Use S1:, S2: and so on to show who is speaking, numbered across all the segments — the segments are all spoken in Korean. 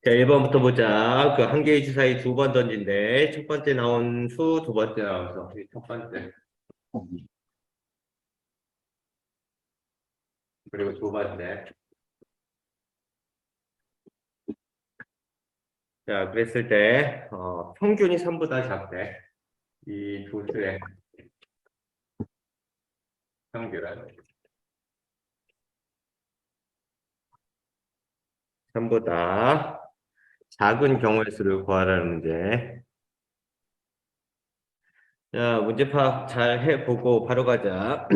S1: 자, 1번부터 보자. 그 한 개의 주사위 두 번 던진대. 첫 번째 나온 수, 두 번째 나와서. 첫 번째. 그리고 두 번째. 자, 그랬을 때, 평균이 3보다 작대. 이 두 수의 평균은 3보다 작은 경우의 수를 구하라는 문제. 자, 문제 파악 잘 해보고 바로 가자.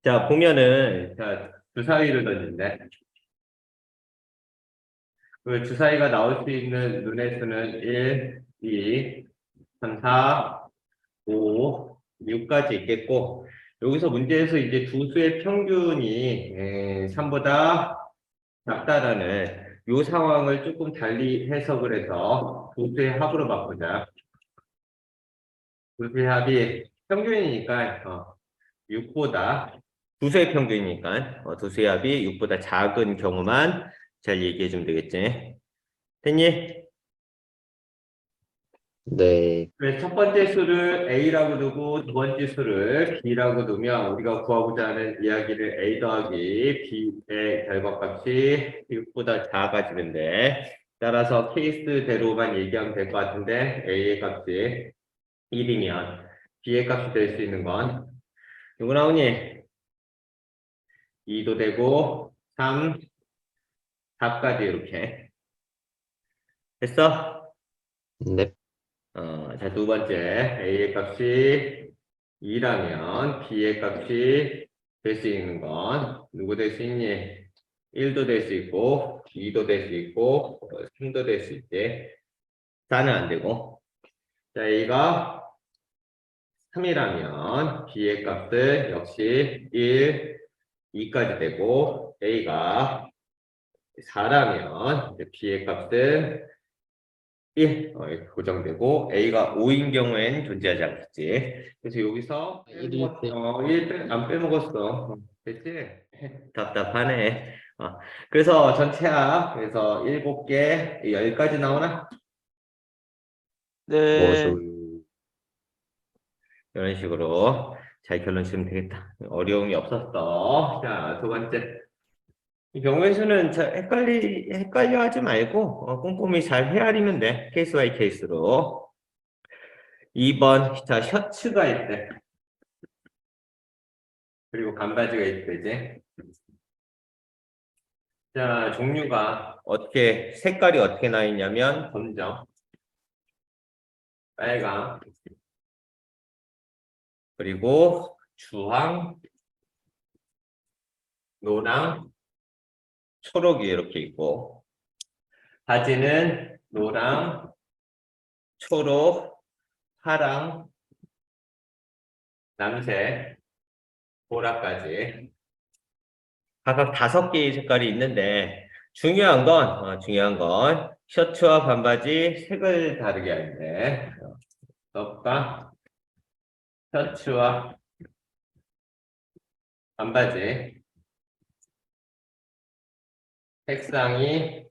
S1: 자, 보면은, 자, 주사위를 던진대. 그 주사위가 나올 수 있는 눈의 수는 1, 2, 3, 4, 5, 6까지 있겠고, 여기서 문제에서 이제 두 수의 평균이 3보다 작다라는 이 상황을 조금 달리 해석을 해서 두 수의 합으로 바꾸자. 두 수의 합이 평균이니까 6보다 두 수의 평균이니까 두 수의 합이 6보다 작은 경우만 잘 얘기해 주면 되겠지. 됐니?
S2: 네,
S1: 그래서 첫 번째 수를 A라고 두고 두 번째 수를 B라고 두면 우리가 구하고자 하는 이야기를 A 더하기 B의 결과값이 6보다 작아지면 돼. 따라서 케이스대로만 얘기하면 될 것 같은데 A의 값이 1이면 B의 값이 될 수 있는 건 누구 나오니? 2도 되고 3, 4까지 이렇게 됐어?
S2: 넵,
S1: 자, 두 번째 A의 값이 2라면 B의 값이 될 수 있는 건 누구 될 수 있니? 1도 될 수 있고 2도 될 수 있고 3도 될 수 있지. 4는 안 되고. 자, A가 3이라면 B의 값은 역시 1, 2까지 되고 A가 4라면 B의 값은 1 고정되고 A가 5인 경우엔 존재하지 않겠지. 그래서 여기서
S2: 1일 때,
S1: 1 안 빼먹었어. 됐지? 답답하네. 그래서 전체야. 그래서 7개, 10까지 나오나?
S2: 저,
S3: 네,
S1: 이런 식으로 잘 결론 지으면 되겠다. 어려움이 없었어. 자, 두 번째. 이 경우의 수는 헷갈려 하지 말고 꼼꼼히 잘 헤아리면 돼. 케이스 바이 케이스로. 2번, 자, 셔츠가 있대. 그리고 반바지가 있대, 이제. 자, 종류가 색깔이 어떻게 나 있냐면, 검정, 빨강, 그리고 주황, 노랑, 초록이 이렇게 있고, 바지는 노랑, 초록, 파랑, 남색, 보라까지. 각각 5개의 색깔이 있는데, 중요한 건, 셔츠와 반바지 색을 다르게 하는데, 섭과 셔츠와 반바지 색상이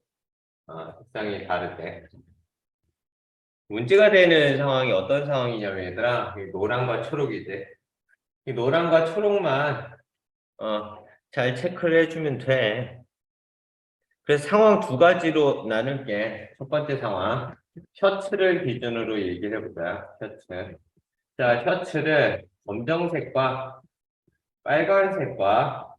S1: 다르대. 문제가 되는 상황이 어떤 상황이냐면 얘들아, 이 노랑과 초록이지. 이 노랑과 초록만 잘 체크를 해주면 돼. 그래서 상황 두 가지로 나눌게. 첫 번째 상황, 셔츠를 기준으로 얘기를 해보자. 셔츠. 자, 셔츠를 검정색과 빨간색과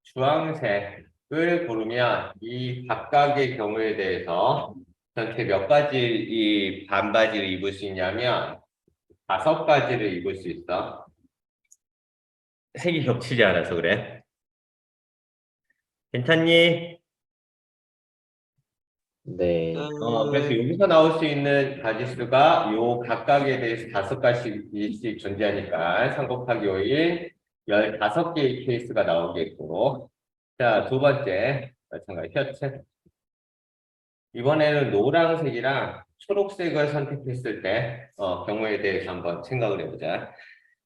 S1: 주황색을 고르면 이 각각의 경우에 대해서 전체 몇 가지 이 반바지를 입을 수 있냐면 5가지를 입을 수 있어. 색이 겹치지 않아서 그래. 괜찮니?
S2: 네,
S1: 그래서 여기서 나올 수 있는 가지수가 요 각각에 대해서 5가지씩 존재하니까 3 곱하기 5인 15개의 케이스가 나오겠고. 자, 두 번째 마찬가지 셔츠. 이번에는 노란색이랑 초록색을 선택했을 때 경우에 대해서 한번 생각을 해보자.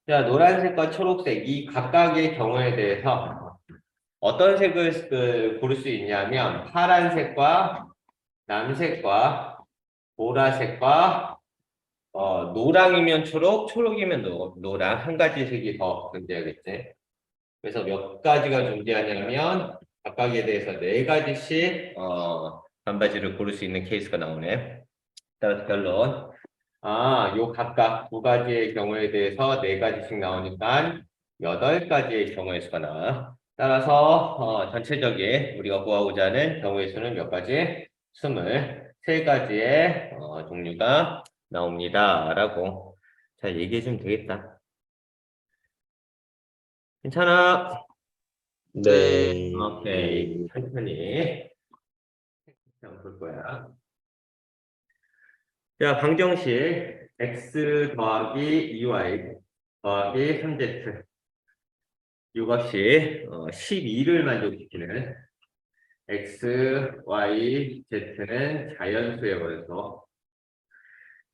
S1: 자, 노란색과 초록색 이 각각의 경우에 대해서 어떤 색을 고를 수 있냐면 파란색과 남색과 보라색과 노랑이면 초록, 초록이면 노랑 한 가지 색이 더 존재하겠지. 그래서 몇 가지가 존재하냐면 각각에 대해서 네 가지씩 반바지를 고를 수 있는 케이스가 나오네. 따라서 결론. 요 각각 두 가지의 경우에 대해서 네 가지씩 나오니까 8가지의 경우의 수가 나와. 따라서 전체적인 우리가 구하고자 하는 경우의 수는 몇 가지? 23가지의 종류가 나옵니다. 라고 잘 얘기해 주면 되겠다. 괜찮아?
S2: 네.
S1: 오케이. 천천히 한번 볼 거야. 자, 방정식 x 더하기 2y 더하기 3z 이것이 12를 만족시키는 x, y, z는 자연수여버려서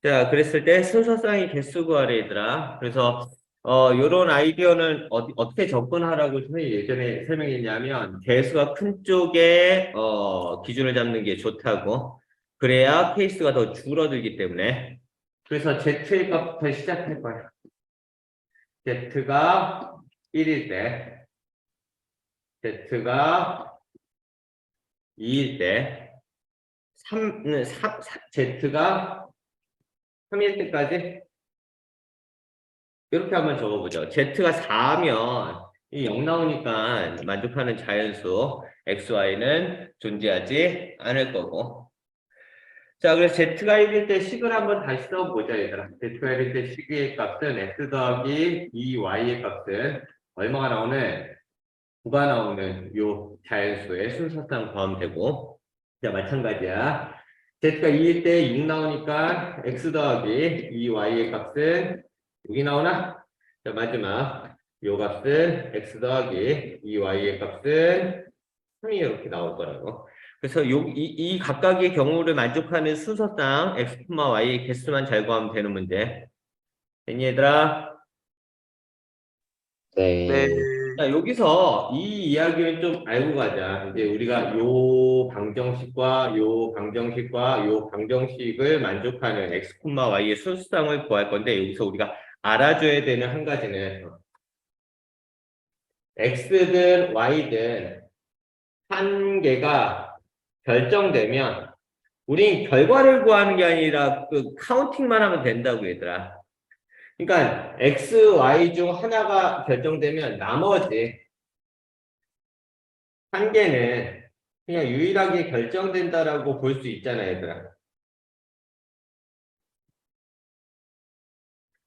S1: 자, 그랬을 때 순서쌍의 개수 구하래 얘들아. 그래서 요런 아이디어는 어떻게 접근하라고 선생님이 예전에 설명했냐면 개수가 큰 쪽에 기준을 잡는 게 좋다고. 그래야 케이스가 더 줄어들기 때문에. 그래서 z의 값부터 시작할 거야. z가 1일 때, z가 2일 때, z가 3일 때까지 이렇게 한번 적어보죠. z가 4면 이 0 나오니까 만족하는 자연수 xy는 존재하지 않을 거고. 자, 그래서 z가 1일 때 식을 한번 다시 써보자, 얘들아. z가 1일 때 식의 값은 x 더하기 2y의 값은 얼마가 나오는? 9가 나오는 요 자연수의 순서상 포함되고. 자, 마찬가지야. z가 2일 때 6 나오니까 x 더하기 2y의 값은 6이 나오나? 자, 마지막. 요 값은 x 더하기 2y의 값은 3이 이렇게 나올 거라고. 그래서 이 각각의 경우를 만족하는 순서상 x, y의 개수만 잘 구하면 되는 문제. 됐니, 얘들아?
S2: 네.
S1: 자, 여기서 이 이야기를 좀 알고 가자. 이제 우리가 요 방정식과 요 방정식과 요 방정식을 만족하는 x, y의 순수쌍을 구할 건데 여기서 우리가 알아줘야 되는 한 가지는 x든 y든 한 개가 결정되면 우린 결과를 구하는 게 아니라 그 카운팅만 하면 된다고 얘들아. 그러니까 x, y 중 하나가 결정되면 나머지 한 개는 그냥 유일하게 결정된다라고 볼 수 있잖아, 얘들아.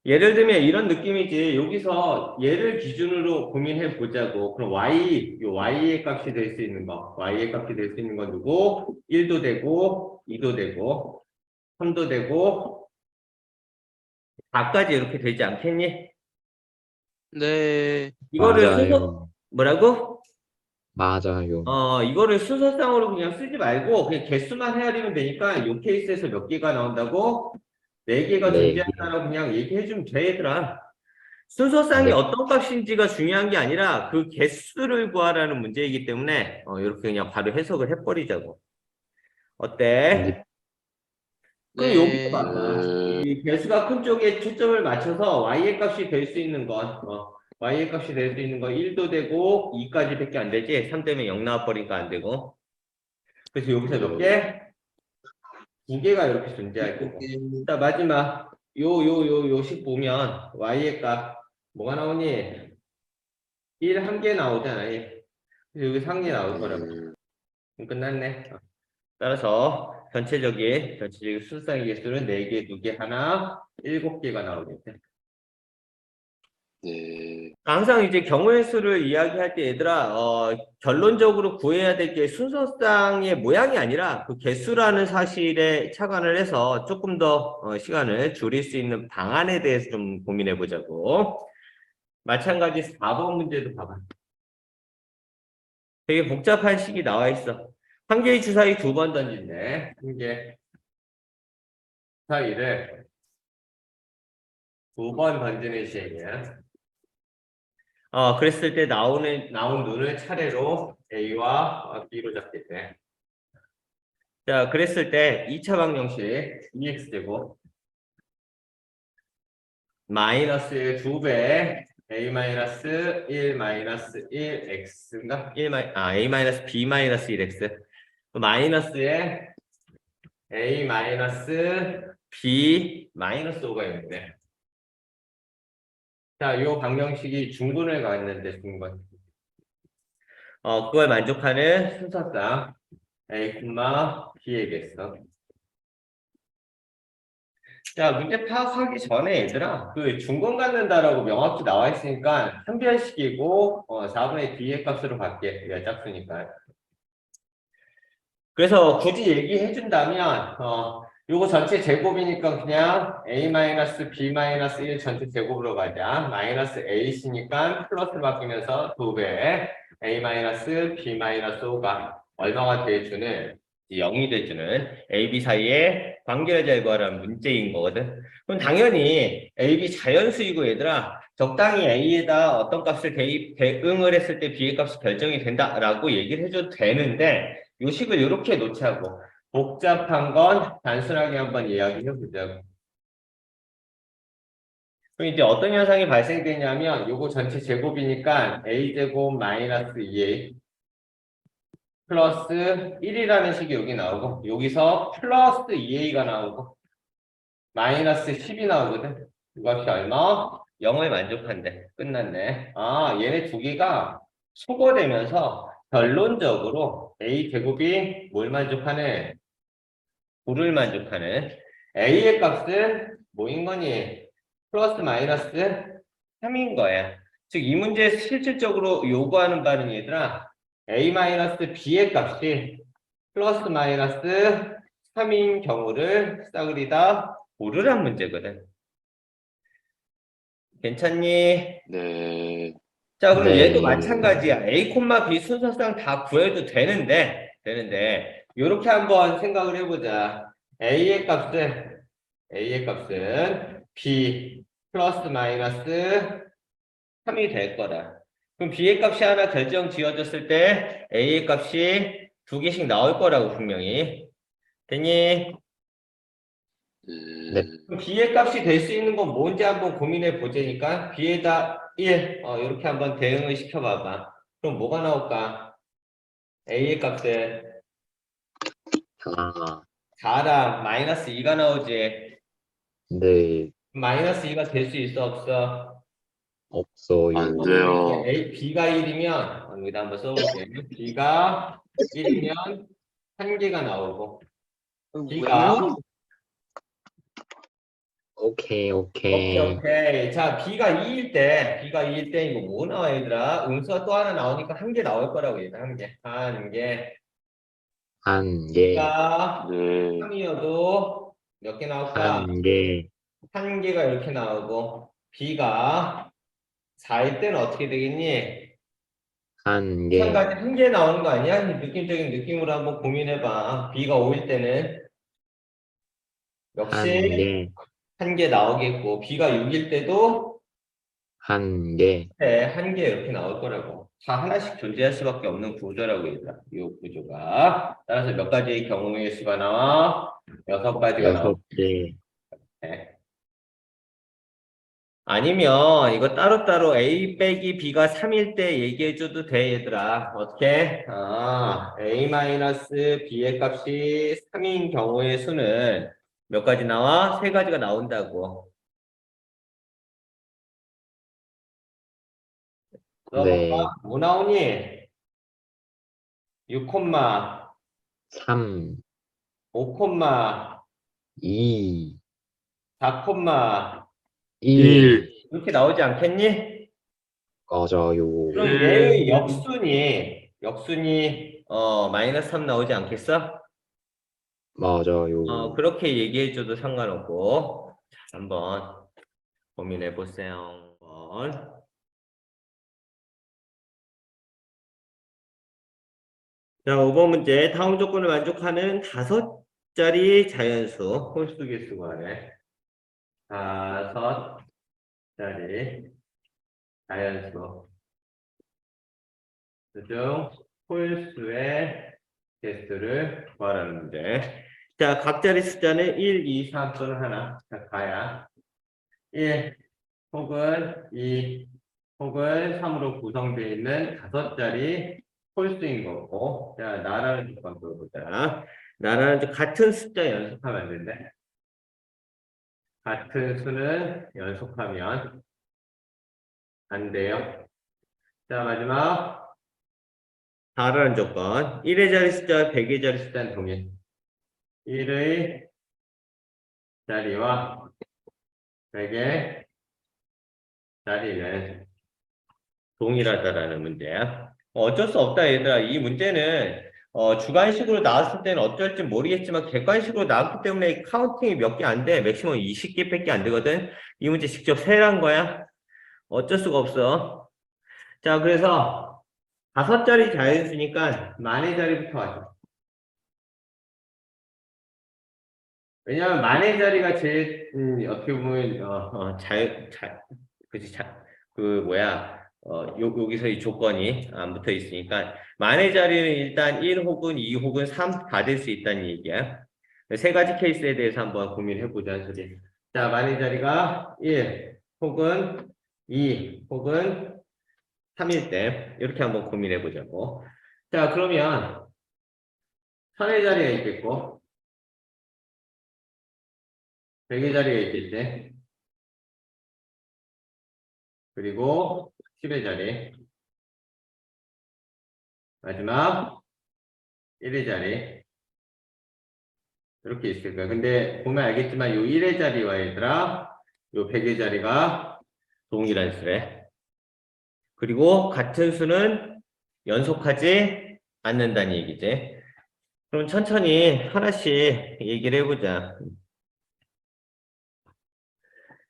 S1: 예를 들면 이런 느낌이지. 여기서 얘를 기준으로 고민해 보자고. 그럼 y의 값이 될 수 있는 거. y의 값이 될 수 있는 건 누구? 1도 되고, 2도 되고, 3도 되고, 4까지 이렇게 되지 않겠니?
S3: 네.
S1: 이거를
S2: 맞아요.
S1: 뭐라고?
S2: 맞아요.
S1: 이거를 순서상으로 그냥 쓰지 말고 그냥 개수만 헤아리면 되니까 이 케이스에서 몇 개가 나온다고? 4개가
S2: 네.
S1: 존재한다고 그냥 얘기해주면 돼, 얘들아. 순서상이
S2: 네.
S1: 어떤 값인지가 중요한 게 아니라 그 개수를 구하라는 문제이기 때문에 이렇게 그냥 바로 해석을 해버리자고.
S2: 네.
S1: 어때? 그럼 여기서
S3: 네.
S1: 봐봐. 이 개수가 큰 쪽에 초점을 맞춰서 y의 값이 될 수 있는 건 y의 값이 될 수 있는 건 1도 되고 2까지밖에 안 되지. 3 때문에 0 나와버리니까 안 되고. 그래서 여기서 몇 개? 2개가 이렇게 존재할 거고. 자, 마지막. 요식 보면 y의 값 뭐가 나오니? 1 한 개 나오잖아. 그래서 여기 3개 나올 거라고. 그럼 끝났네. 따라서 전체적인 수상의 개수는 4개, 2개, 하나, 7개가 나오겠죠.
S3: 네.
S1: 항상 이제 경우의 수를 이야기할 때 얘들아 결론적으로 구해야 될 게 순서쌍의 모양이 아니라 그 개수라는 사실에 착안을 해서 조금 더 시간을 줄일 수 있는 방안에 대해서 좀 고민해 보자고. 마찬가지 4번 문제도 봐봐. 되게 복잡한 식이 나와 있어. 한 개의 주사위 2번 던진대. 한 개 주사위를 2번 던지는 시행이야. 그랬을 때 나온 눈을 차례로 A와 B로 잡게 돼. 자, 그랬을 때 2차 방정식 2x제곱 마이너스의 2배 a 마이너스 1 마이너스 1x인가? a 마이너스 b 마이너스 1x 마이너스에 a 마이너스 b 마이너스 5가 있는데 자, 요 방정식이 중근을 갖는데 중근 그걸 만족하는 순서상 a, b에겠어. 자, 문제 파악하기 전에 얘들아, 그 중근 갖는다라고 명확히 나와 있으니까 한변식이고 4분의 d의 값으로 받게. 얘가 짝수니까. 그래서 굳이 얘기해 준다면 요거 전체 제곱이니까 그냥 a-b-1 전체 제곱으로 가자. 마이너스 ac니까 플러스 바뀌면서 2배 a-b-5가 얼마가 돼주는 0이 돼주는 ab 사이의 관계를 잘 구하라는 문제인 거거든. 그럼 당연히 ab 자연수이고 얘들아 적당히 a에다 어떤 값을 대응을 했을 때 b의 값이 결정이 된다라고 얘기를 해줘도 되는데 요 식을 이렇게 놓자고 복잡한 건 단순하게 한번 이야기해 보자고. 그럼 이제 어떤 현상이 발생되냐면 요거 전체 제곱이니까 a제곱 마이너스 2a 플러스 1이라는 식이 여기 나오고 여기서 플러스 2a가 나오고 마이너스 10이 나오거든. 이것이 얼마? 0을 만족한대. 끝났네. 아, 얘네 두 개가 소거되면서 결론적으로 a 제곱이 뭘 만족하네? 9를 만족하는 a의 값은 뭐인 거니? 플러스 마이너스 3인 거야. 즉 이 문제에서 실질적으로 요구하는 바는 얘들아 a 마이너스 b의 값이 플러스 마이너스 3인 경우를 싸그리다 고르란 문제거든. 괜찮니?
S3: 네.
S1: 자, 그럼
S2: 네.
S1: 얘도 마찬가지야. a, b 순서상 다 구해도 되는데 요렇게 한번 생각을 해보자. a의 값은 b 플러스 마이너스 3이 될 거다. 그럼 b의 값이 하나 결정 지어졌을 때 a의 값이 두 개씩 나올 거라고 분명히. 됐니?
S2: 네.
S1: 그럼 b의 값이 될 수 있는 건 뭔지 한번 고민해 보자니까 b에다 1 이렇게 한번 대응을 시켜봐봐. 그럼 뭐가 나올까? a의 값은
S2: 아,
S1: 4랑 마이너스 2가 나오지.
S2: 네.
S1: 마이너스 2가 될 수 있어 없어?
S2: 없어요.
S3: 안 돼요.
S1: b가 1이면 여기다 한번 써볼게. b가 1이면 1개가 나오고 b가
S2: 오케이,
S1: 오케이,
S2: 오케이.
S1: 오케이. 자, B가 2일 때 이거 뭐 나와, 얘들아? 음수가 또 하나 나오니까 1개 나올 거라고, 얘들아. 1개. 1개.
S2: 한 개,
S1: B가
S3: 네.
S1: 3이어도 몇 개 나올까?
S2: 한 개,
S1: 1개가 이렇게 나오고, B가 4일 때는 어떻게 되겠니?
S2: 한 개,
S1: 마찬가지 1개 나오는 거 아니야? 느낌적인 느낌으로 한번 고민해봐. B가 5일 때는
S2: 한
S1: 역시
S2: 개,
S1: 1개 나오겠고, B가 6일 때도
S2: 한 개.
S1: 네, 1개 이렇게 나올 거라고. 다 하나씩 존재할 수밖에 없는 구조라고 얘들아. 이 구조가. 따라서 몇 가지의 경우의 수가 나와? 6가지가 나와.
S2: 6개.
S1: 네. 아니면 이거 따로따로 A 빼기 B가 3일 때 얘기해줘도 돼, 얘들아. 어떻게? A-B의 값이 3인 경우의 수는 몇 가지 나와? 3가지가 나온다고. 써볼까?
S2: 네.
S1: 뭐 나오니? 6,
S2: 3,
S1: 5,
S2: 2,
S1: 4,
S2: 1.
S1: 이렇게 나오지 않겠니?
S2: 꺼져요.
S1: 그럼 얘의 역순이 마이너스 3 나오지 않겠어?
S2: 맞아요.
S1: 그렇게 얘기해줘도 상관없고 자, 한번 고민해 보세요. 자, 5번 문제. 다음 조건을 만족하는 5자리 자연수 홀수 개수 구하래. 5자리 자연수 그중 홀수의 개수를 구하라는 문제. 자, 각자리 숫자는 1, 2, 3 또는 하나. 자, 가야 1 혹은 2 혹은 3으로 구성되어 있는 5자리 홀수인 거고. 자, 나라는 조건 보자. 나라는 같은 숫자 연속하면 안 된대. 같은 수는 연속하면 안 돼요. 자, 마지막 다른 조건. 1의 자리 숫자와 100의 자리 숫자는 동일. 1의 자리와 100의 자리는 동일하다라는 문제야. 어쩔 수 없다, 얘들아. 이 문제는 주관식으로 나왔을 때는 어쩔지 모르겠지만 객관식으로 나왔기 때문에 카운팅이 몇 개 안 돼. 맥시멈 20개밖에 안 되거든. 이 문제 직접 세란 거야. 어쩔 수가 없어. 자, 그래서 5자리 자연수니까 만의 자리부터 하죠. 왜냐하면 만의 자리가 제일 어떻게 보면 그치 그 뭐야 여기서 이 조건이 안 붙어 있으니까 만의 자리는 일단 1 혹은 2 혹은 3 다 될 수 있다는 얘기야. 세 가지 케이스에 대해서 한번 고민해 보자는 소리. 자, 만의 자리가 1 혹은 2 혹은 3일 때 이렇게 한번 고민해 보자고. 자, 그러면 천의 자리가 있겠고 100의 자리가 있겠지. 그리고 10의 자리. 마지막 1의 자리. 이렇게 있을 거야. 근데 보면 알겠지만 요 1의 자리와 얘들아 요 100의 자리가 동일한 수래. 그리고 같은 수는 연속하지 않는다는 얘기지. 그럼 천천히 하나씩 얘기를 해보자.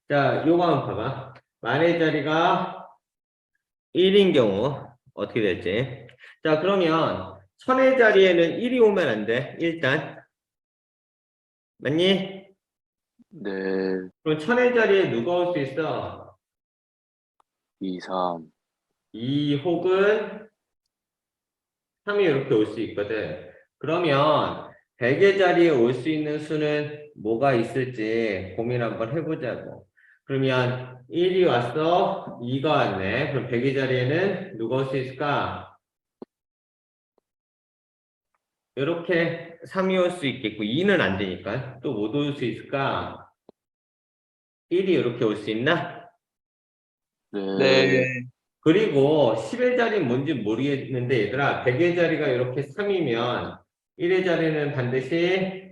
S1: 자, 요거 한번 봐봐. 만의 자리가 1인 경우 어떻게 될지. 자, 그러면 천의 자리에는 1이 오면 안 돼. 일단. 맞니?
S4: 네,
S1: 그럼 천의 자리에 누가 올 수 있어?
S4: 2, 3,
S1: 2 혹은 3이 이렇게 올 수 있거든. 그러면 100의 자리에 올 수 있는 수는 뭐가 있을지 고민 한번 해보자고. 그러면 1이 왔어, 2가 왔네. 그럼 100의 자리에는 누가 올 수 있을까? 이렇게 3이 올 수 있겠고 2는 안 되니까 또 못 올 수 있을까? 1이 이렇게 올 수 있나?
S4: 네,
S3: 네.
S1: 그리고 10의 자리는 뭔지 모르겠는데 얘들아 100의 자리가 이렇게 3이면 1의 자리는 반드시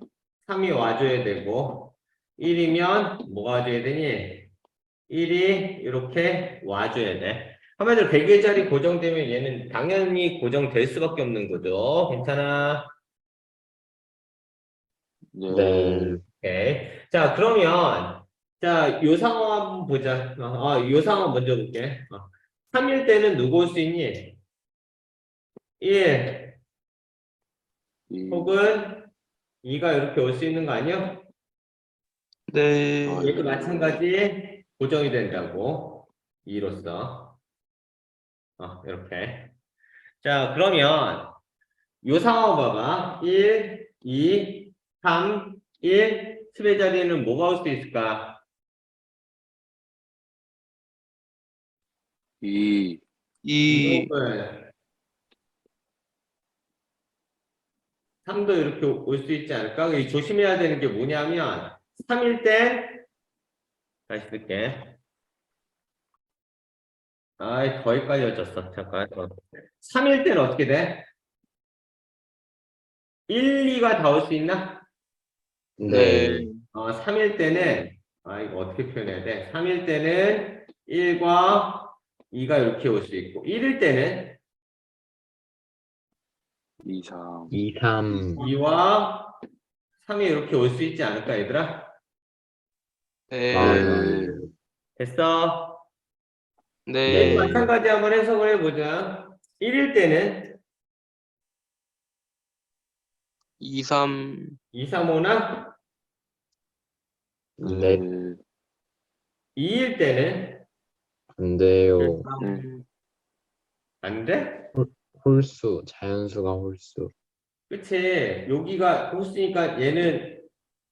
S1: 3이 와줘야 되고 1이면 뭐가 와줘야 되니? 1이 이렇게 와줘야 돼. 한마디로 100의 자리 고정되면 얘는 당연히 고정될 수밖에 없는 거죠. 괜찮아?
S4: 네,
S2: 네.
S1: 오케이. 자, 그러면 자, 요 상황 한번 보자. 요 상황 먼저 볼게. 3일 때는 누구 올 수 있니? 1
S4: 2,
S1: 혹은 2가 이렇게 올 수 있는 거 아니야?
S3: 네.
S1: 얘도 마찬가지 고정이 된다고. 2로서. 이렇게. 자, 그러면 요 상황 봐봐. 1, 2, 3, 1. 10의 자리에는 뭐가 올 수 있을까?
S4: 2,
S3: 2,
S1: 혹은 3도 이렇게 올 수 있지 않을까? 이 조심해야 되는 게 뭐냐면 3일 때 다시 쓸게. 더 헷갈려졌어. 잠깐. 3일 때는 어떻게 돼? 1, 2가 다 올 수 있나?
S3: 네.
S2: 네.
S1: 3일 때는 이거 어떻게 표현해야 돼? 3일 때는 1과 2가 이렇게 올 수 있고 1일 때는
S4: 2, 3,
S2: 2, 3.
S1: 2와 3이 이렇게 올 수 있지 않을까 얘들아?
S3: 네.
S4: 네,
S1: 됐어? 얘도
S3: 네.
S2: 네.
S1: 마찬가지 한번 해석을 해보자. 1일 때는
S3: 2, 3,
S1: 2, 3, 5나
S2: 네.
S4: 네,
S1: 2일 때는
S2: 안 돼요.
S3: 3.
S1: 안 돼?
S2: 홀수, 자연수가 홀수.
S1: 그치? 여기가 홀수니까 얘는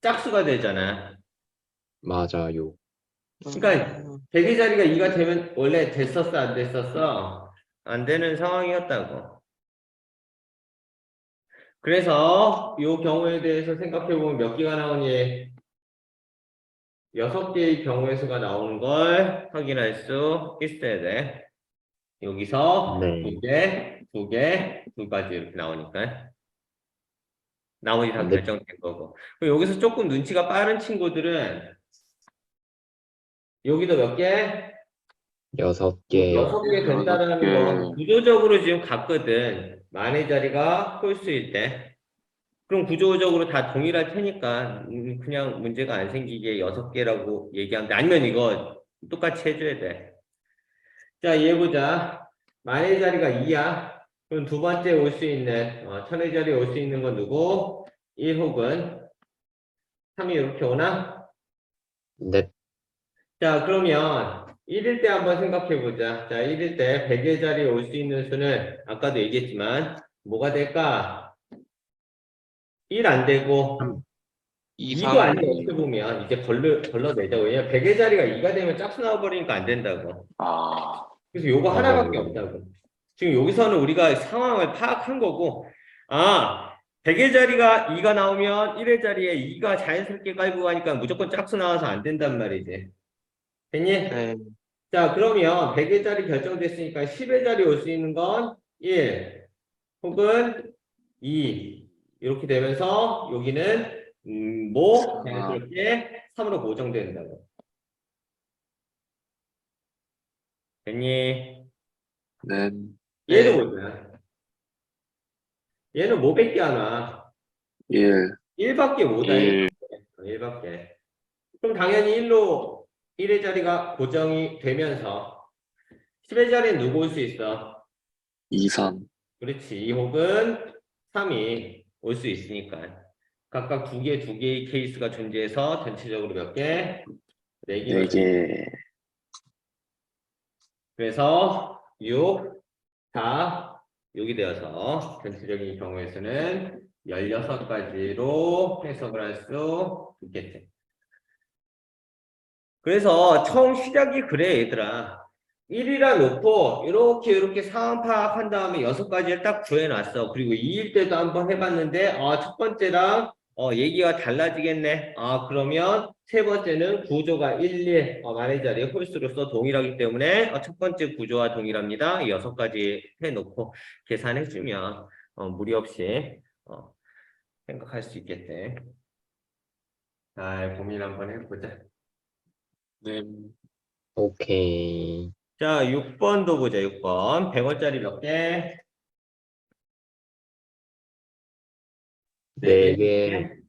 S1: 짝수가 되잖아.
S2: 맞아요.
S1: 그러니까 100의 자리가 2가 되면 원래 됐었어, 안 됐었어? 안 되는 상황이었다고. 그래서 이 경우에 대해서 생각해보면 몇 개가 나오니? 6개의 경우의 수가 나오는 걸 확인할 수 있어야 돼. 여기서
S2: 네.
S1: 2개, 2개, 2가지 이렇게 나오니까. 나머지 다
S2: 네.
S1: 결정된 거고. 그리고 여기서 조금 눈치가 빠른 친구들은 여기도 몇 개?
S2: 6개요.
S1: 6개 된다라는 건
S4: 6개.
S1: 구조적으로 지금 같거든. 만의 자리가 홀수일 때. 그럼 구조적으로 다 동일할 테니까 그냥 문제가 안 생기게 6개라고 얘기하는데 아니면 이거 똑같이 해줘야 돼. 자, 이해해보자. 만의 자리가 2야. 그럼 두 번째 올 수 있는 천의 자리에 올 수 있는 건 누구? 1 혹은 3이 이렇게 오나?
S2: 네.
S1: 자, 그러면 1일 때 한번 생각해보자. 자, 1일 때 100의 자리에 올 수 있는 수는 아까도 얘기했지만 뭐가 될까? 1 안 되고
S3: 2,
S1: 2도
S3: 3,
S1: 아니고 어떻게 보면 이제 걸러내자. 왜냐면 100의 자리가 2가 되면 짝수 나와버리니까 안 된다고.
S4: 아,
S1: 그래서 요거
S2: 맞아요.
S1: 하나밖에 없다고. 지금 여기서는 우리가 상황을 파악한 거고, 100의 자리가 2가 나오면 1의 자리에 2가 자연스럽게 깔고 가니까 무조건 짝수 나와서 안 된단 말이지. 됐니?
S3: 네,
S1: 자, 그러면 100의 자리 결정됐으니까 10의 자리 올 수 있는 건 1 혹은 2 이렇게 되면서 여기는 자연스럽게 3으로 고정된다고. 됐니?
S4: 네.
S1: 얘도
S3: 네,
S1: 뭐야? 얘는 뭐 밖에 안 와?
S4: 1,
S1: 1밖에 못 와.
S4: 1,
S1: 1밖에. 그럼 당연히 1로 1의 자리가 고정이 되면서 10의 자리는 누구 올 수 있어?
S4: 2, 3,
S1: 그렇지. 2 혹은 3이 올 수 있으니까. 각각 두 개의 케이스가 존재해서 전체적으로 몇 개? 4개가
S4: 4개.
S1: 그래서 6, 4, 6이 되어서 전체적인 경우에서는 16가지로 해석을 할 수 있겠지. 그래서 처음 시작이 그래, 얘들아. 1이라 놓고 이렇게 상황 파악한 다음에 6가지를 딱 구해놨어. 그리고 2일 때도 한번 해봤는데 첫 번째랑 얘기가 달라지겠네. 그러면 세 번째는 구조가 1, 1 만의 자리에 홀수로서 동일하기 때문에 첫 번째 구조와 동일합니다. 6가지 해놓고 계산해주면 무리 없이 생각할 수 있겠대. 잘 고민 한번 해보자.
S4: 네.
S2: 오케이.
S1: 자, 6번도 보자, 6번. 100원짜리 몇 개? 4개.
S2: 4개,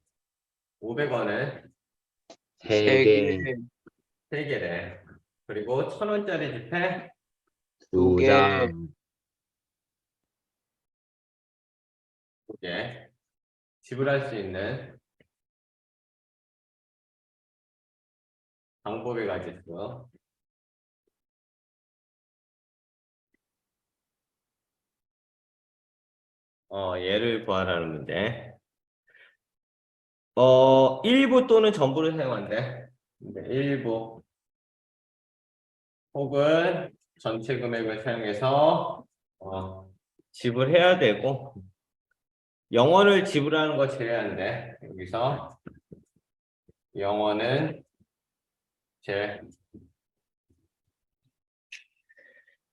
S1: 500원은
S2: 3개,
S3: 3개,
S1: 3개래. 그리고 1000원짜리 지폐
S3: 2개,
S2: 2장.
S1: 2개. 지불할 수 있는 방법에 가졌어. 얘를 구하라는 문제. 일부 또는 전부를 사용한대. 일부 혹은 전체 금액을 사용해서 지불해야 되고 영원을 지불하는 거 제외한대. 여기서 영원은 제외.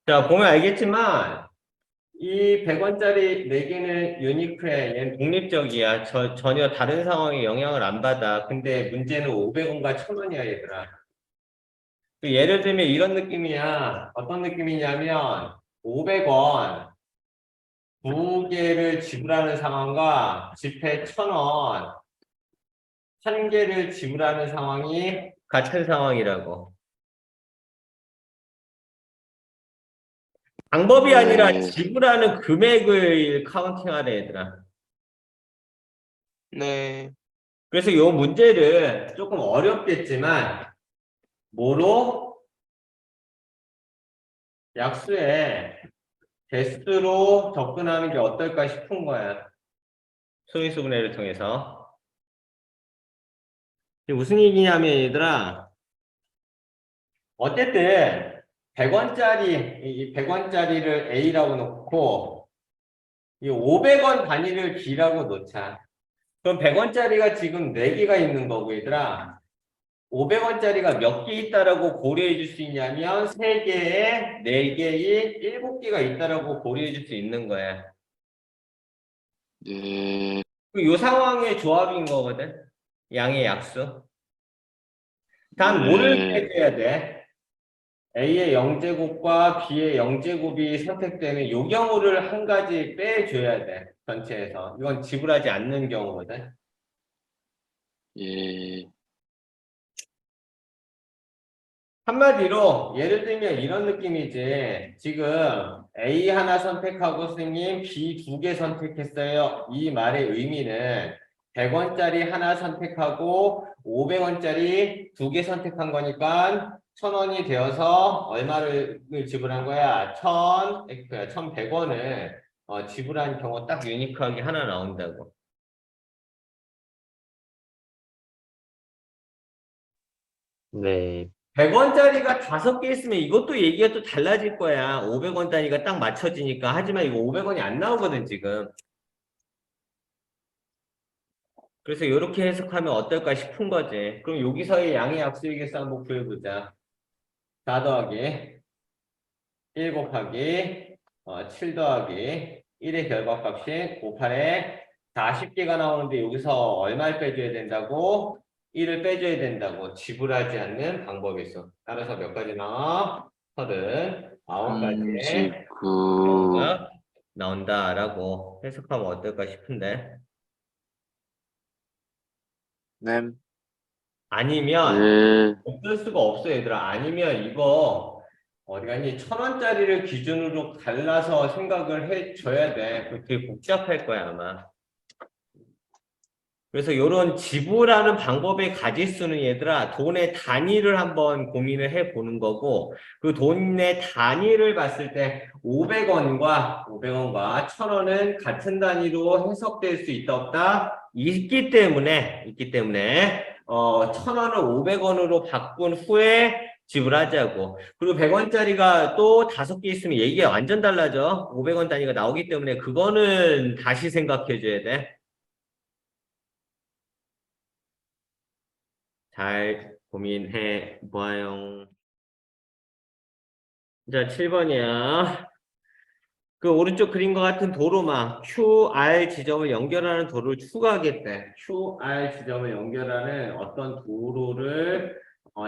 S1: 자, 보면 알겠지만 이 100원짜리 4개는 유니크해. 얘는 독립적이야. 전혀 다른 상황에 영향을 안 받아. 근데 문제는 500원과 1000원이야, 얘들아. 그 예를 들면 이런 느낌이야. 어떤 느낌이냐면 500원 2개를 지불하는 상황과 지폐 1000원 1개를 지불하는 상황이 같은 상황이라고. 방법이 아니라
S4: 네.
S1: 지불하는 금액을 카운팅하래, 얘들아.
S3: 네,
S1: 그래서 이 문제를 조금 어렵겠지만 뭐로? 약수에 개수로 접근하는 게 어떨까 싶은 거야. 소인수분해를 통해서. 이게 무슨 얘기냐면 얘들아, 어쨌든 100원짜리, 이 100원짜리를 A라고 놓고 이 500원 단위를 B라고 놓자. 그럼 100원짜리가 지금 4개가 있는 거고 얘들아, 500원짜리가 몇 개 있다라고 고려해 줄 수 있냐면 3개에 4개에 7개가 있다라고 고려해 줄 수 있는 거야.
S4: 네.
S1: 이 상황의 조합인 거거든. 양의 약수. 단 뭐를
S4: 네.
S1: 빼줘야 돼? A의 0제곱과 B의 0제곱이 선택되는 요 경우를 한 가지 빼줘야 돼. 전체에서. 이건 지불하지 않는 경우거든.
S4: 예.
S1: 한마디로 예를 들면 이런 느낌이지. 지금 A 하나 선택하고 선생님 B 2개 선택했어요. 이 말의 의미는 100원짜리 하나 선택하고 500원짜리 2개 선택한 거니까 1000원이 되어서 얼마를 지불한 거야? 1100원을 지불한 경우 딱 유니크하게 하나 나온다고.
S2: 네.
S1: 100원짜리가 5개 있으면 이것도 얘기가 또 달라질 거야. 500원 단위가 딱 맞춰지니까. 하지만 이거 500원이 안 나오거든, 지금. 그래서 이렇게 해석하면 어떨까 싶은 거지. 그럼 여기서의 양의 약수이겠어 한번 구해보자. 4 더하기 1 곱하기 7 더하기 1의 결과값이 5, 8에 40개가 나오는데 여기서 얼마를 빼줘야 된다고? 1을 빼줘야 된다고. 지불하지 않는 방법이 있어. 따라서 몇 가지 나와? 39가지의
S4: 39.
S1: 경우가 나온다라고 해석하면 어떨까 싶은데.
S4: 네.
S1: 아니면
S4: 네.
S1: 어쩔 수가 없어 얘들아. 아니면 이거 어디 갔니? 1000원짜리를 기준으로 갈라서 생각을 해줘야 돼. 그거 되게 복잡할 거야 아마. 그래서 이런 지불하는 방법의 가짓수는 얘들아 돈의 단위를 한번 고민을 해보는 거고 그 돈의 단위를 봤을 때 500원과 1000원은 같은 단위로 해석될 수 있다 없다? 있기 때문에 1000원을 500원으로 바꾼 후에 지불하자고. 그리고 100원짜리가 또 5개 있으면 얘기가 완전 달라져. 500원 단위가 나오기 때문에 그거는 다시 생각해 줘야 돼. 잘 고민해 보아요. 자, 7번이야. 그 오른쪽 그림과 같은 도로망 QR 지점을 연결하는 도로를 추가하겠대. QR 지점을 연결하는 어떤 도로를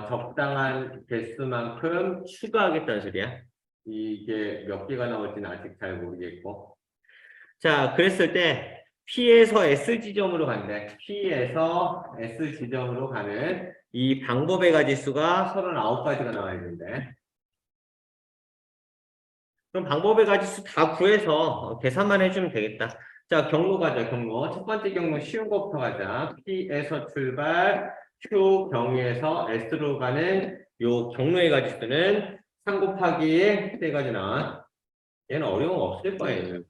S1: 적당한 개수만큼 추가하겠다는 소리야. 이게 몇 개가 나올지는 아직 잘 모르겠고. 자, 그랬을 때 P에서 S 지점으로 간대. P에서 S 지점으로 가는 이 방법의 가지수가 39가지가 나와야 되는데. 그럼 방법의 가지수 다 구해서 계산만 해주면 되겠다. 자, 경로 가자, 경로. 첫 번째 경로 쉬운 것부터 가자. P에서 출발, Q 경위에서 S로 가는 요 경로의 가지수는 3 곱하기 3가지 나와. 얘는 어려운 거 없을 거예요.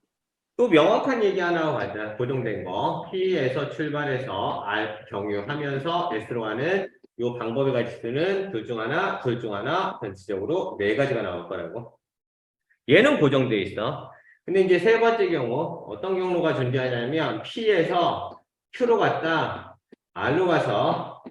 S1: 또 명확한 얘기 하나 하고 가자. 고정된 거. P에서 출발해서 R 경유하면서 S로 가는 요 방법의 가지수는 둘 중 하나, 전체적으로 4가지가 나올 거라고. 얘는 고정돼 있어. 근데 이제 세 번째 경우 어떤 경로가 존재하냐면 P에서 Q로 갔다 R로 가서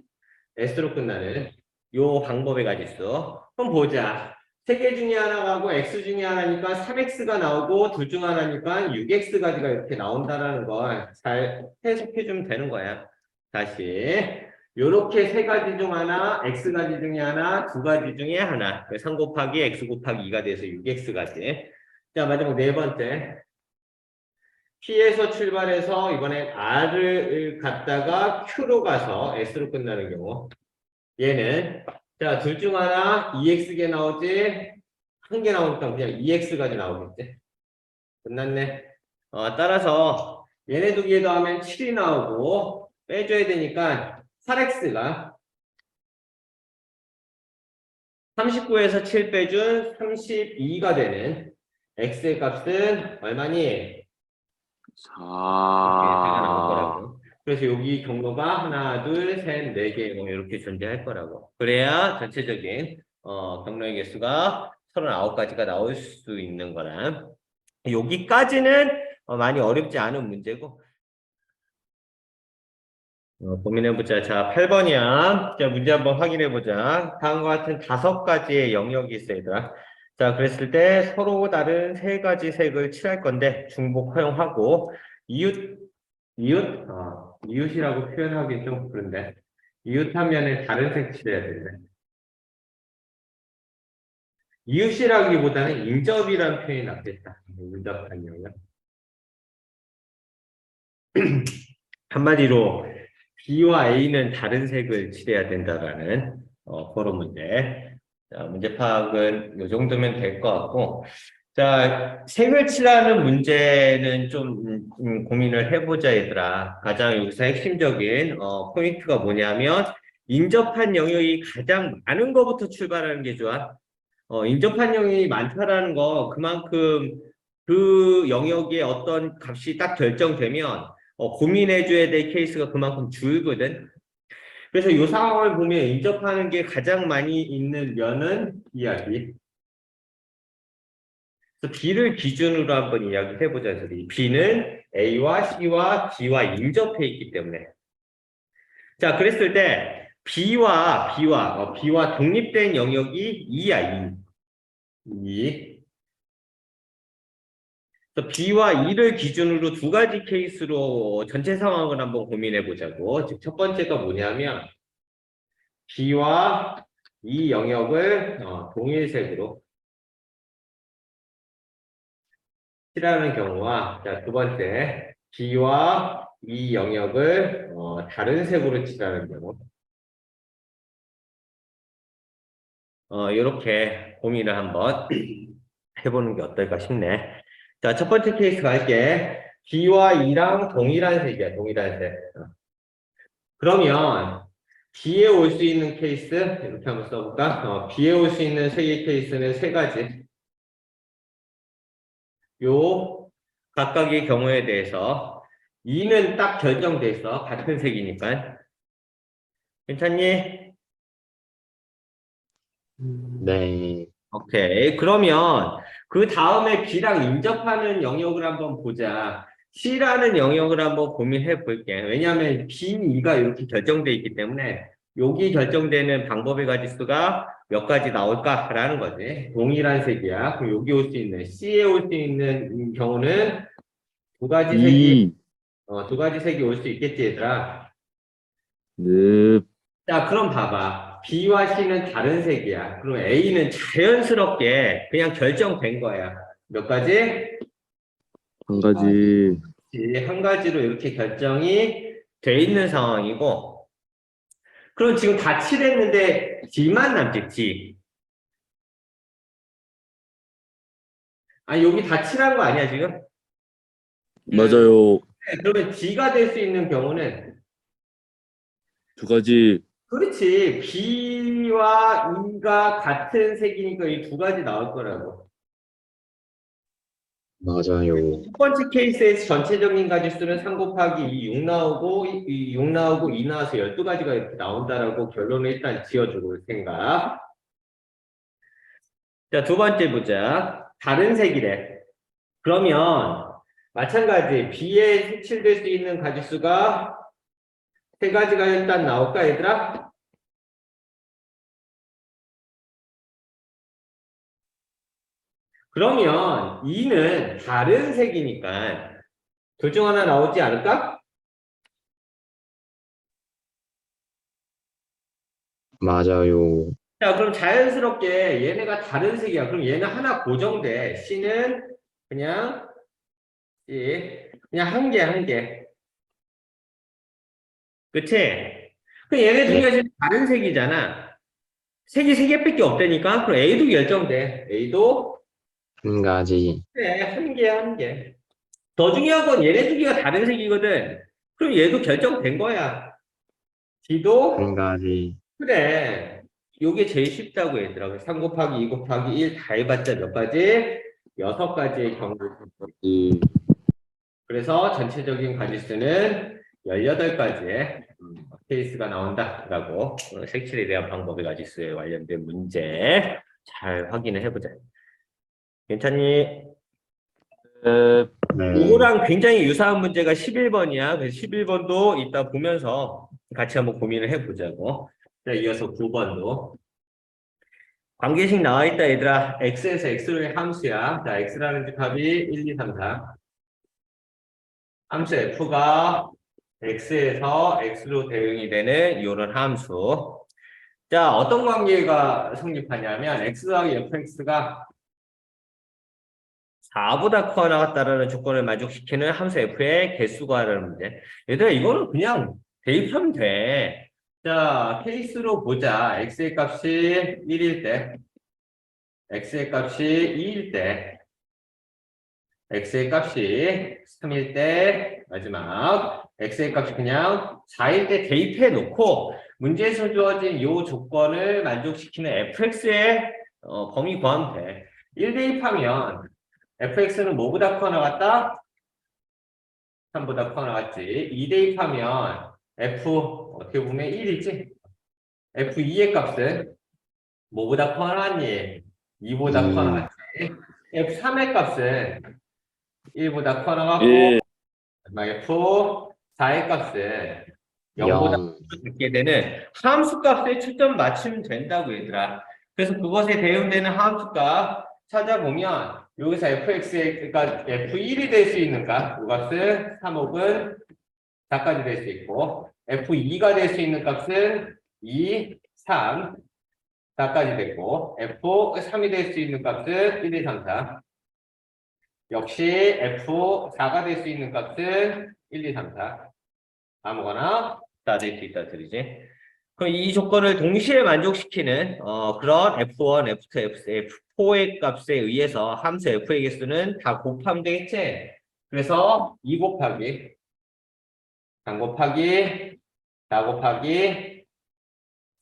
S1: S로 끝나는 요 방법의 가지수. 그럼 보자. 세 개 중에 하나 가고 X 중에 하나니까 3X가 나오고 둘 중 하나니까 6X가지가 이렇게 나온다라는 걸 잘 해석해주면 되는 거야. 다시. 요렇게 3가지 중 하나, X가지 중에 하나, 2가지 중에 하나. 3 곱하기 X 곱하기 2가 돼서 6X가지. 자, 마지막 네 번째. P에서 출발해서 이번엔 R을 갔다가 Q로 가서 S로 끝나는 경우. 얘는 자, 둘 중 하나 2x개 나오지 한 개 나오니까 그냥 2x까지 나오겠지. 끝났네. 따라서 얘네 두 개 더하면 7이 나오고 빼줘야 되니까 8x가 39에서 7 빼준 32가 되는 x의 값은 얼마니?
S4: 4.
S1: 이렇게 나올 거라고. 그래서 여기 경로가 하나, 둘, 셋, 네 개, 뭐 이렇게 존재할 거라고. 그래야 전체적인 경로의 개수가 39가지가 나올 수 있는 거라. 여기까지는 많이 어렵지 않은 문제고. 고민해보자. 자, 8번이야. 자, 문제 한번 확인해보자. 다음과 같은 5가지의 영역이 있어, 얘들아. 자, 그랬을 때 서로 다른 3가지 색을 칠할 건데, 중복 허용하고, 이웃이라고 표현하기 좀 그런데, 이웃 하면은 다른 색 칠해야 되는데. 이웃이라기보다는 인접이라는 표현이 낫겠다. 인접한 영역. 한마디로, B와 A는 다른 색을 칠해야 된다라는 그런 문제. 자, 문제 파악은 이 정도면 될 것 같고, 자, 색을 칠하는 문제는 좀 고민을 해보자, 얘들아. 가장 여기서 핵심적인 포인트가 뭐냐면 인접한 영역이 가장 많은 것부터 출발하는 게 좋아. 인접한 영역이 많다라는 거 그만큼 그 영역에 어떤 값이 딱 결정되면 고민해줘야 될 케이스가 그만큼 줄거든. 그래서 이 상황을 보면 인접하는 게 가장 많이 있는 면은 이야기. 그래서 B를 기준으로 한번 이야기해보자. B는 A와 C와 D와 인접해 있기 때문에. 자, 그랬을 때 B와 독립된 영역이 2야, 2. 그래서 B와 2를 기준으로 2가지 케이스로 전체 상황을 한번 고민해 보자고. 즉, 첫 번째가 뭐냐면 B와 이 영역을 동일색으로 칠하는 경우와, 자, 두 번째 B와 이 영역을 다른 색으로 칠하는 경우. 이렇게 고민을 한번 해보는 게 어떨까 싶네. 자, 첫 번째 케이스 갈게. B와 E랑 동일한 색이야, 동일한 색. 그러면 B에 올 수 있는 케이스, 이렇게 한번 써볼까? B에 올 수 있는 색의 케이스는 3가지. 요 각각의 경우에 대해서 E는 딱 결정돼 있어. 같은 색이니까. 괜찮니?
S2: 네.
S1: 오케이. 그러면 그 다음에 B랑 인접하는 영역을 한번 보자. C라는 영역을 한번 고민해 볼게. 왜냐하면 B, E가 이렇게 결정돼 있기 때문에 여기 결정되는 방법의 가지수가 몇 가지 나올까라는 거지. 동일한 색이야. 그럼 여기 올 수 있는 C에 올 수 있는 경우는 2가지 색이 2가지 색이 올 수 있겠지, 얘들아.
S3: 네.
S1: 자, 그럼 봐봐. B와 C는 다른 색이야. 그럼 A는 자연스럽게 그냥 결정된 거야. 몇 가지?
S3: 한 가지.
S1: 한 가지로 이렇게 결정이 돼 있는 상황이고, 그럼 지금 다 칠했는데 D만 남지, D. 아니, 여기 다 칠한 거 아니야, 지금?
S3: 맞아요.
S1: 네, 그러면 D가 될 수 있는 경우는,
S3: 2가지.
S1: 그렇지. B와 E가 같은 색이니까 이 2가지 나올 거라고.
S2: 맞아요.
S1: 첫 번째 케이스에서 전체적인 가지수는 3 곱하기 2, 6 나오고, 6 나오고 2 나와서 12가지가 이렇게 나온다라고 결론을 일단 지어주고 생각. 자, 두 번째 보자. 다른 색이래. 그러면 마찬가지 B에 색칠될 수 있는 가지수가 3가지가 일단 나올까, 얘들아? 그러면 2는 다른 색이니까 둘 중 하나 나오지 않을까?
S2: 맞아요.
S1: 자, 그럼 자연스럽게 얘네가 다른 색이야. 그럼 얘는 하나 고정돼. C는 그냥 그냥 한 개, 한 개. 그치? 그럼 얘네 중에 지금 다른 색이잖아. 색이 3개밖에 없다니까? 그럼 A도 결정돼. A도
S2: 한 가지.
S1: 그래, 한 개, 한 개. 더 중요한 건 얘네 두 개가 다른 색이거든. 그럼 얘도 결정된 거야. D도
S2: 한 가지.
S1: 그래. 요게 제일 쉽다고 얘들아. 3 곱하기 2 곱하기 1 다 해봤자 몇 가지? 6가지의 경우를.
S3: 이
S1: 그래서 전체적인 가지수는 18가지의 케이스가 나온다라고 색칠에 대한 방법의 가지수에 관련된 문제 잘 확인을 해보자. 괜찮니?
S2: 네.
S1: 이거랑 굉장히 유사한 문제가 11번이야. 그래서 11번도 이따 보면서 같이 한번 고민을 해보자고. 자, 이어서 9번도. 관계식 나와 있다, 얘들아. x에서 x로의 함수야. 자, x라는 집합이 1, 2, 3, 4. 함수 f가 x에서 x로 대응이 되는 이런 함수. 자, 어떤 관계가 성립하냐면 x 더하기 fx가 4보다 커나 같다라는 조건을 만족시키는 함수 f의 개수가 하라는 문제. 얘들아, 이거는 그냥 대입하면 돼. 자, 케이스로 보자. x의 값이 1일 때, x의 값이 2일 때, x의 값이 3일 때, 마지막 x의 값이 그냥 4일 때 대입해 놓고 문제에서 주어진 이 조건을 만족시키는 fx의 범위 구하면 돼. 1 대입하면 fx는 뭐보다 커 나갔다? 3보다 커 나갔지. 2 대입하면 f 어떻게 보면 1이지. f2의 값은 뭐보다 커 나갔니? 2보다 커 나갔지. f3의 값은 1보다 커 나갔고
S3: 예.
S1: f4의 값은 0보다
S2: 0.
S1: 갖게 되는 함수 값에 초점 맞추면 된다고 얘들아. 그래서 그것에 대응되는 함수 값 찾아보면 여기서 fx가 f1이 될 수 있는 값, 이 값은 3 혹은 4까지 될 수 있고 f2가 될 수 있는 값은 2, 3, 4까지 됐고 f3이 될 수 있는 값은 1, 2, 3, 4 역시 f4가 될 수 있는 값은 1, 2, 3, 4 아무거나 다 될 수 있다 들이지. 그럼 이 조건을 동시에 만족시키는 그런 f1, f2, f4의 값에 의해서 함수 f의 개수는 다 곱하면 되겠지. 그래서 2 곱하기 3 곱하기 4 곱하기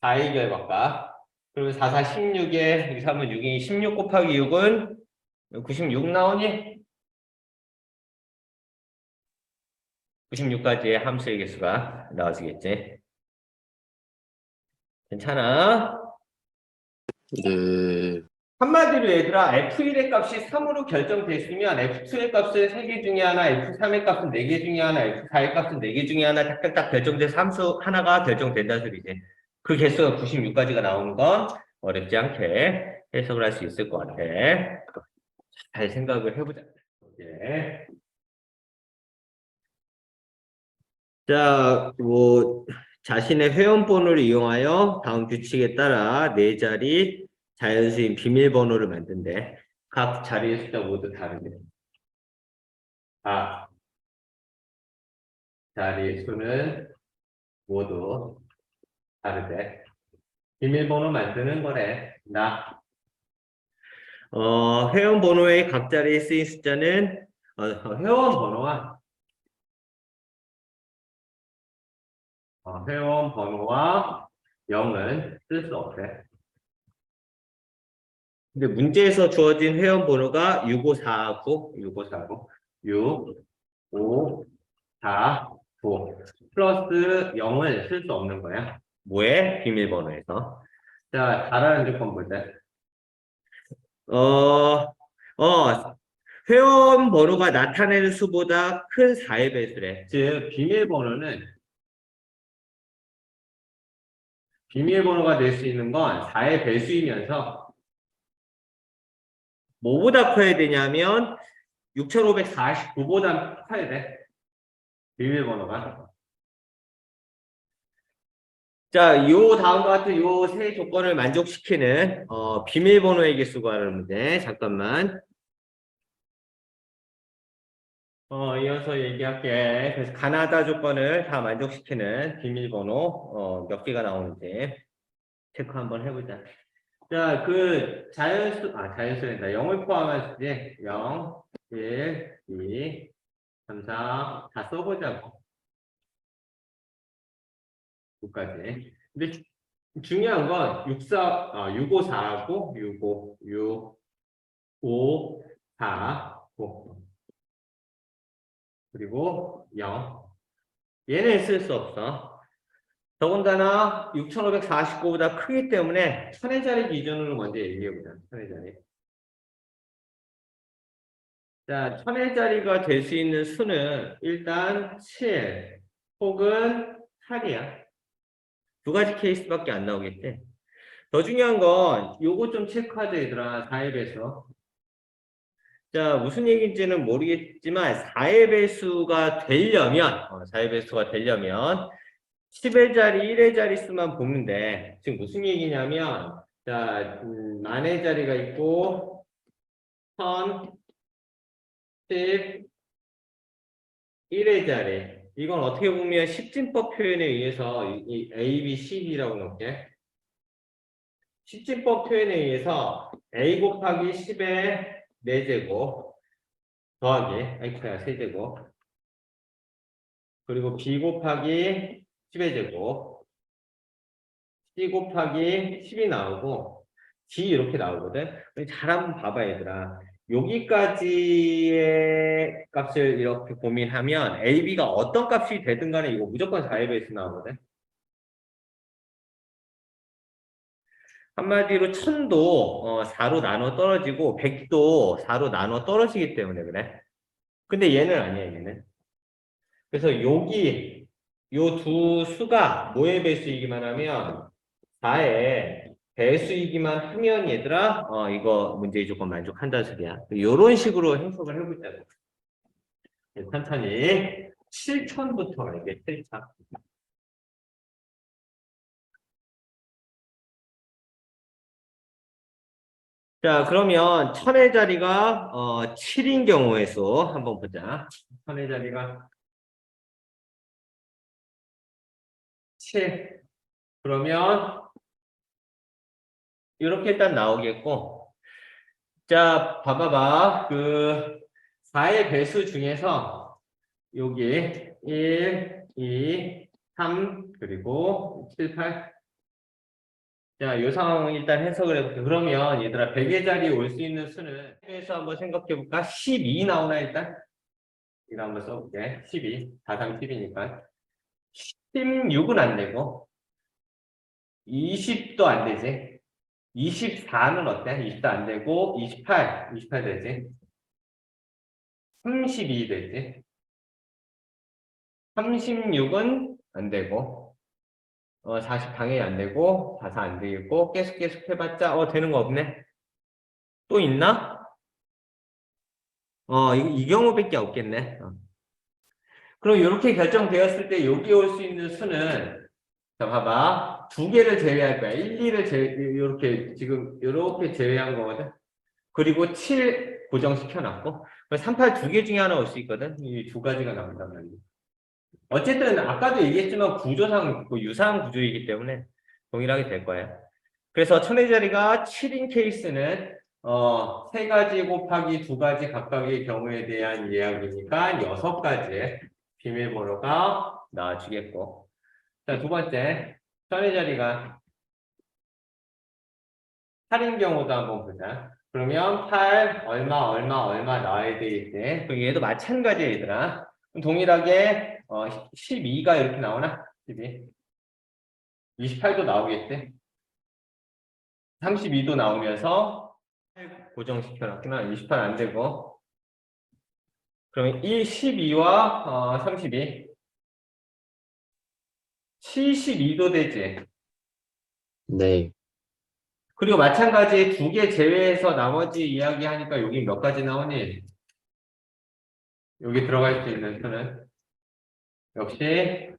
S1: 4의 결과값. 그리고 4, 4, 16에 2, 3은 6이 16 곱하기 6은 96 나오니? 96까지의 함수의 개수가 나와지겠지. 괜찮아?
S4: 네.
S1: 한마디로 얘들아 f1의 값이 3으로 결정됐으면 f2의 값은 3개 중에 하나, f3의 값은 4개 중에 하나, f4의 값은 4개 중에 하나 딱딱딱 결정돼서 함수 하나가 결정된다 소리지. 그 개수가 96까지가 나오는 건 어렵지 않게 해석을 할 수 있을 것 같아. 잘 생각을 해보자. 예. 자, 자신의 회원번호를 이용하여 다음 규칙에 따라 4자리 자연수인 비밀번호를 만든대. 각 자리의 숫자 모두 다르게. 각 자리의 수는 모두 다르대. 비밀번호 만드는 거래. 회원번호의 각 자리에 쓰인 숫자는 회원번호와 0은 쓸 수 없대. 근데 문제에서 주어진 회원번호가 6549, 6, 5, 4, 9 플러스 0을 쓸 수 없는 거야. 뭐에? 비밀번호에서. 자, 잘하는 조건 보자. 회원번호가 나타내는 수보다 큰 4의 배수래. 즉, 비밀번호가 될 수 있는 건 4의 배수이면서 뭐보다 커야 되냐면 6549보다 커야 돼. 비밀번호가. 자, 요 다음과 같은 요 세 조건을 만족시키는 비밀번호의 개수 구하는 문제. 잠깐만. 이어서 얘기할게. 그래서 가나다 조건을 다 만족시키는 비밀번호 몇 개가 나오는지 체크 한번 해보자. 자, 그 자연수란다. 0을 포함한 수지. 0, 1, 2, 3, 4 다 써보자고. 9까지. 근데 중요한 건 654하고 6, 5, 4, 5. 그리고 0. 얘는 쓸 수 없어. 더군다나 6549보다 크기 때문에 천의 자리 기준으로 먼저 얘기해보자. 천의 자리. 자, 천의 자리가 될 수 있는 수는 일단 7 혹은 8이야. 두 가지 케이스밖에 안 나오겠지. 더 중요한 건 요거 좀 체크하자 얘들아. 4의 배수. 자, 무슨 얘기인지는 모르겠지만 4의 배수가 되려면 4의 배수가 되려면 10의 자리, 1의 자리 수만 보면 돼. 지금 무슨 얘기냐면 자, 만의 자리가 있고 1000, 10, 1의 자리. 이건 어떻게 보면 십진법 표현에 의해서 이 A, B, C, D라고 놓을게. 십진법 표현에 의해서 A 곱하기 10의 4제곱 더하기 X가 3제곱 그리고 B 곱하기 10의 제곱 C 곱하기 10이 나오고 D 이렇게 나오거든. 잘 한번 봐봐 얘들아. 여기까지의 값을 이렇게 고민하면 A, B가 어떤 값이 되든 간에 이거 무조건 4의 배수 나오거든. 한마디로 1000도 4로 나눠 떨어지고 100도 4로 나눠 떨어지기 때문에 그래. 근데 얘는 아니야 얘는. 그래서 여기 요 두 수가 뭐의 배수이기만 하면 4의 배수이기만 하면 얘들아 이거 문제의 조건 만족한다는 소리야. 요런 식으로 해석을 해보자고. 천천히 7천부터 이게 7천. 자, 그러면 천의 자리가 7인 경우의 수 한번 보자. 천의 자리가 7. 그러면 이렇게 일단 나오겠고, 자, 봐봐봐. 그 4의 배수 중에서 여기 1, 2, 3 그리고 7, 8. 자, 이 상황은 일단 해석을 해볼게. 그러면 얘들아 100의 자리에 올 수 있는 수는 해서 한번 생각해 볼까? 12 나오나 일단? 이거 한번 써볼게. 12. 4, 3, 10이니까. 16은 안 되고 20도 안 되지. 24는 어때? 24 안 되고 28 되지. 32 되지. 36은 안 되고 40 당연히 안 되고 44 안 되겠고 계속 해봤자 되는 거 없네. 또 있나? 이 경우밖에 없겠네. 그럼 이렇게 결정되었을 때 여기 올 수 있는 수는 자 봐봐 두 개를 제외할 거야. 1, 2를 이렇게 지금 이렇게 제외한 거거든. 그리고 7 고정시켜 놨고 38 두 개 중에 하나 올 수 있거든. 이 두 가지가 나온단 말이야. 어쨌든 아까도 얘기했지만 구조상 유사한 구조이기 때문에 동일하게 될 거예요. 그래서 천의 자리가 7인 케이스는 세 가지 곱하기 두 가지 각각의 경우에 대한 이야기니까 6가지의 비밀번호가 나와주겠고. 자, 두 번째 천의 자리가 8인 경우도 한번 보자. 그러면 8 얼마 나와야 되겠지. 그럼 얘도 마찬가지야 얘들아. 동일하게 12가 이렇게 나오나? 12. 28도 나오겠지. 32도 나오면서 고정시켜놨구나. 28 안 되고. 그러면 12와 32. 72도 되지.
S2: 네.
S1: 그리고 마찬가지 두 개 제외해서 나머지 이야기하니까 여기 몇 가지 나오니? 여기 들어갈 수 있는 수는 역시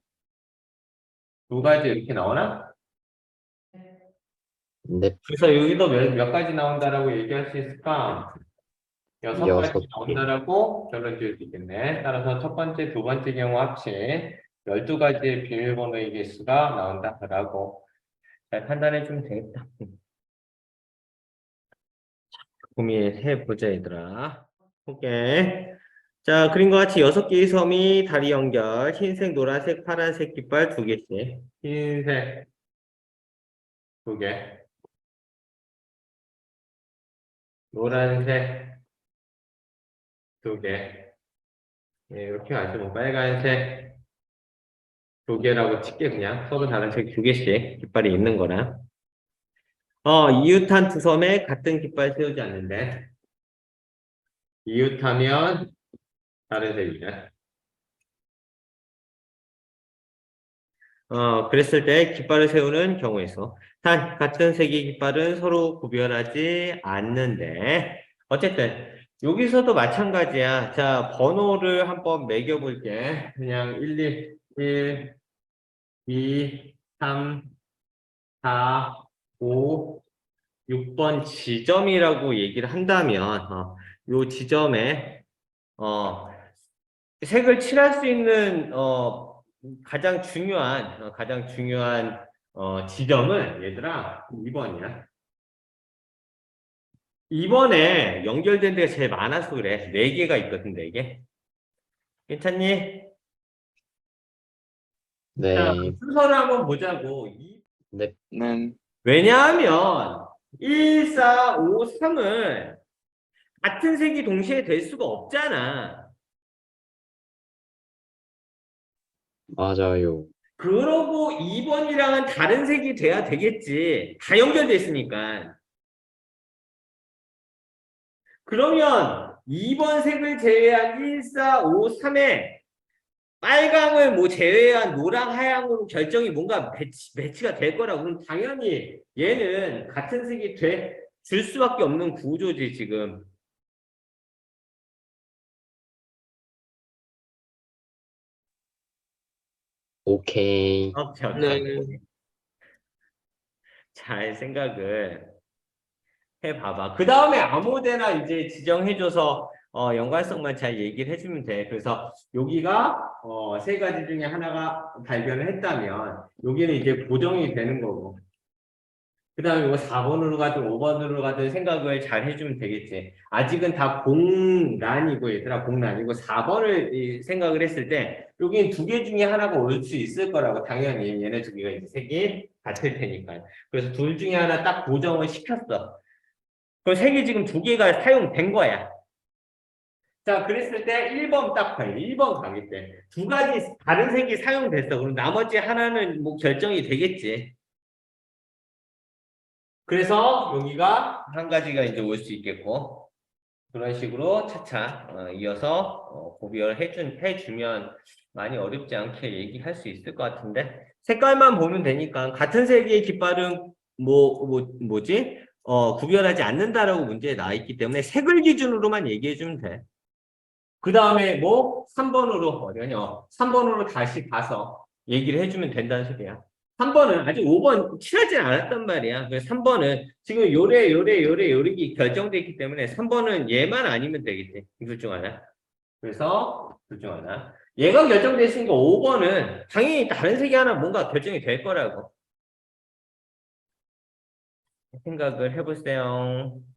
S1: 두 가지 이렇게 나오나?
S2: 네.
S1: 그래서 여기도 몇 가지 나온다라고 얘기할 수 있을까? 6가지
S2: 6개.
S1: 나온다라고 결론 지을 수 있겠네. 따라서 첫 번째, 두 번째 경우 합친 12가지의 비밀번호의 개수가 나온다라고 잘 판단해 주면 되겠다. 고민해 보자 얘들아. 오케이. 자, 그림과 같이 6개의 섬이 다리 연결. 흰색, 노란색, 파란색 깃발 2개씩. 흰색 2개. 노란색 2개. 예, 이렇게 가지고 빨간색 두 개라고 칠게 그냥. 서로 다른 색 두 개씩 깃발이 있는 거라. 이웃한 두 섬에 같은 깃발 세우지 않는데. 이웃하면 다른 색이네. 그랬을 때 깃발을 세우는 경우에서 단 같은 색의 깃발은 서로 구별하지 않는데 어쨌든 여기서도 마찬가지야. 자, 번호를 한번 매겨볼게. 그냥 1, 2, 3, 4, 5, 6번 지점이라고 얘기를 한다면 요 지점에 색을 칠할 수 있는 가장 중요한 지점은 얘들아 2번이야. 2번에 연결된 데가 제일 많아서 그래. 4개가 있거든, 4개. 괜찮니? 자,
S2: 네.
S1: 순서를 한번 보자고.
S2: 네.
S4: 네.
S1: 왜냐하면 1, 4, 5, 3은 같은 색이 동시에 될 수가 없잖아.
S2: 맞아요.
S1: 그러고 2번이랑은 다른 색이 돼야 되겠지. 다 연결돼 있으니까. 그러면 2번 색을 제외한 1, 4, 5, 3에 빨강을 뭐 제외한 노랑, 하양으로 결정이 뭔가 매치가 될 거라고. 그럼 당연히 얘는 같은 색이 줄 수밖에 없는 구조지, 지금.
S2: 오케이.
S1: 오케이, 오케이.
S4: 네.
S1: 잘 생각을 해봐봐. 그 다음에 아무 데나 이제 지정해줘서 연관성만 잘 얘기를 해주면 돼. 그래서 여기가 세 가지 중에 하나가 발견을 했다면 여기는 이제 보정이 되는 거고 그 다음에 이거 4번으로 가든 5번으로 가든 생각을 잘 해주면 되겠지. 아직은 다 공란이고 얘들아 공란이고 4번을 생각을 했을 때 여기는 두 개 중에 하나가 올 수 있을 거라고 당연히 얘네 두 개가 이제 색이 같을 테니까. 그래서 둘 중에 하나 딱 보정을 시켰어. 그럼 색이 지금 두 개가 사용된 거야. 자, 그랬을 때 1번 딱 봐요. 1번 가기 때. 두 가지 다른 색이 사용됐어. 그럼 나머지 하나는 뭐 결정이 되겠지. 그래서 여기가 한 가지가 이제 올 수 있겠고. 그런 식으로 차차 이어서 해주면 많이 어렵지 않게 얘기할 수 있을 것 같은데. 색깔만 보면 되니까 같은 색의 깃발은 뭐지? 구별하지 않는다라고 문제에 나와 있기 때문에 색을 기준으로만 얘기해 주면 돼. 그 다음에 3번으로 어려냐? 3번으로 다시 가서 얘기를 해주면 된다는 소리야. 3번은 아직 5번 칠하진 않았단 말이야. 그래서 3번은 지금 요래 결정돼 있기 때문에 3번은 얘만 아니면 되겠지. 둘 중 하나. 그래서 둘 중 하나. 얘가 결정돼 있으니까 5번은 당연히 다른 색이 하나 뭔가 결정이 될 거라고. 생각을 해보세요.